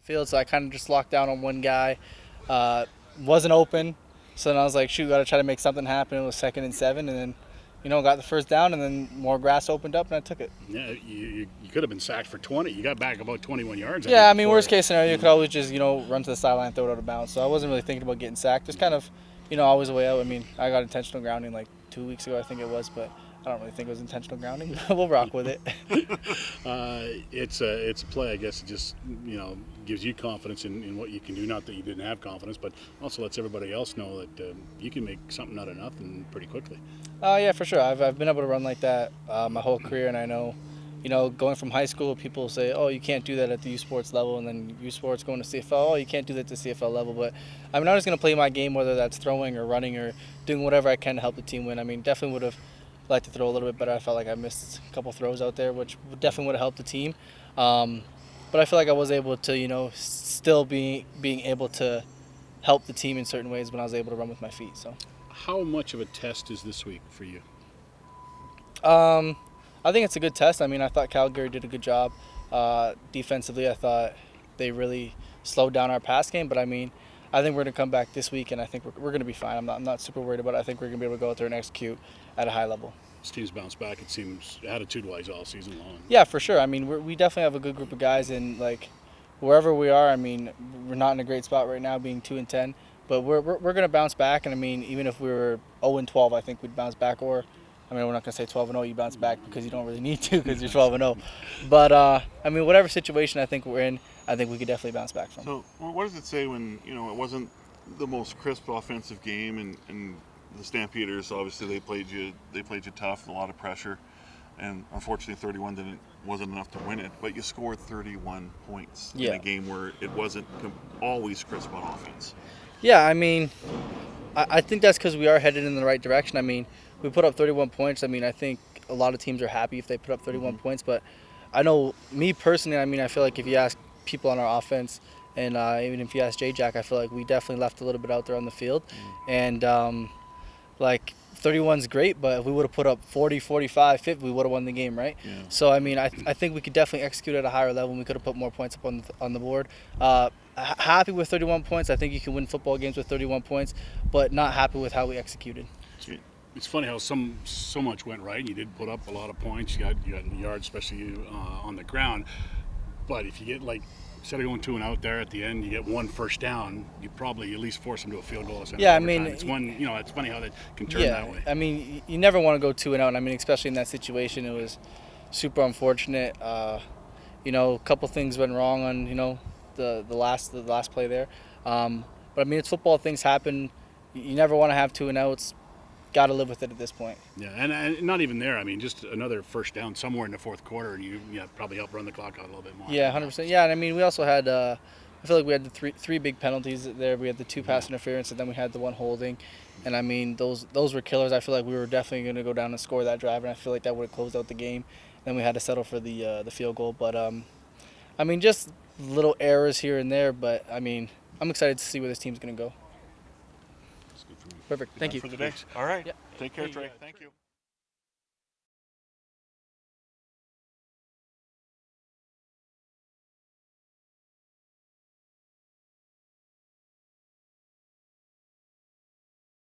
field, so I kind of just locked down on one guy. Wasn't open, so then I was like, shoot, got to try to make something happen. It was 2nd and 7, and then, got the first down, and then more grass opened up, and I took it. Yeah, you could have been sacked for 20. You got back about 21 yards. Yeah, I mean, worst case scenario, you could always just, run to the sideline, throw it out of bounds. So I wasn't really thinking about getting sacked. Just kind of, always a way out. I mean, I got intentional grounding like 2 weeks ago, I think it was, but I don't really think it was intentional grounding. We'll rock with it. It's a play, I guess. It just gives you confidence in what you can do. Not that you didn't have confidence, but also lets everybody else know that you can make something out of nothing pretty quickly. Yeah, for sure. I've been able to run like that my whole career, and I know, going from high school, people say, oh, you can't do that at the U Sports level, and then U Sports going to CFL, oh, you can't do that at the CFL level. But I mean, I'm just going to play my game, whether that's throwing or running or doing whatever I can to help the team win. I mean, definitely would have liked to throw a little bit better. I felt like I missed a couple throws out there, which definitely would have helped the team. But I feel like I was able to, still being able to help the team in certain ways when I was able to run with my feet. So, how much of a test is this week for you? I think it's a good test. I mean, I thought Calgary did a good job defensively. I thought they really slowed down our pass game. But I mean, I think we're going to come back this week, and I think we're going to be fine. I'm not super worried about it. I think we're going to be able to go out there and execute at a high level. This team's bounced back, it seems, attitude-wise all season long. Yeah, for sure. I mean, we definitely have a good group of guys, and like wherever we are, I mean, we're not in a great spot right now, being 2-10, but we're going to bounce back. And I mean, even if we were 0-12, I think we'd bounce back. Or, I mean, we're not going to say 12-0, you bounce back because you don't really need to because you're 12-0. But I mean, whatever situation I think we're in, I think we could definitely bounce back from. So, what does it say when it wasn't the most crisp offensive game, and the Stampeders, obviously they played you tough, a lot of pressure, and unfortunately 31 wasn't enough to win it, but you scored 31 points in a game where it wasn't always crisp on offense. Yeah, I mean, I think that's because we are headed in the right direction. I mean, we put up 31 points. I mean, I think a lot of teams are happy if they put up 31 points, but I know me personally, I mean, I feel like if you ask people on our offense, and even if you ask J-Jack, I feel like we definitely left a little bit out there on the field. And like 31's great, but if we would have put up 40, 45, 50, we would have won the game, right? Yeah. So, I mean, I think we could definitely execute at a higher level, and we could have put more points up on the board. Happy with 31 points. I think you can win football games with 31 points, but not happy with how we executed. It's funny how so much went right. You did put up a lot of points. You got yards, especially on the ground. But if you get, like, instead of going 2 and out there at the end, you get one first down, you probably at least force them to a field goal. Yeah, I mean, it's it's funny how that can turn that way. I mean, you never want to go 2 and out. I mean, especially in that situation, it was super unfortunate. A couple things went wrong on the last play there. But I mean, it's football. Things happen. You never want to have 2 and outs. Got to live with it at this point. Yeah, and not even there. I mean, just another first down somewhere in the fourth quarter, and you probably help run the clock out a little bit more. Yeah, 100%. Yeah, and I mean, we also had, I feel like we had the three big penalties there. We had the 2 pass interference, and then we had the 1 holding. And I mean, those were killers. I feel like we were definitely going to go down and score that drive, and I feel like that would have closed out the game. Then we had to settle for the field goal. But I mean, just little errors here and there. But I mean, I'm excited to see where this team's going to go. That's good for me. Perfect. Thank you. For the day. All right. Yeah. Take care, Trey. Thank you.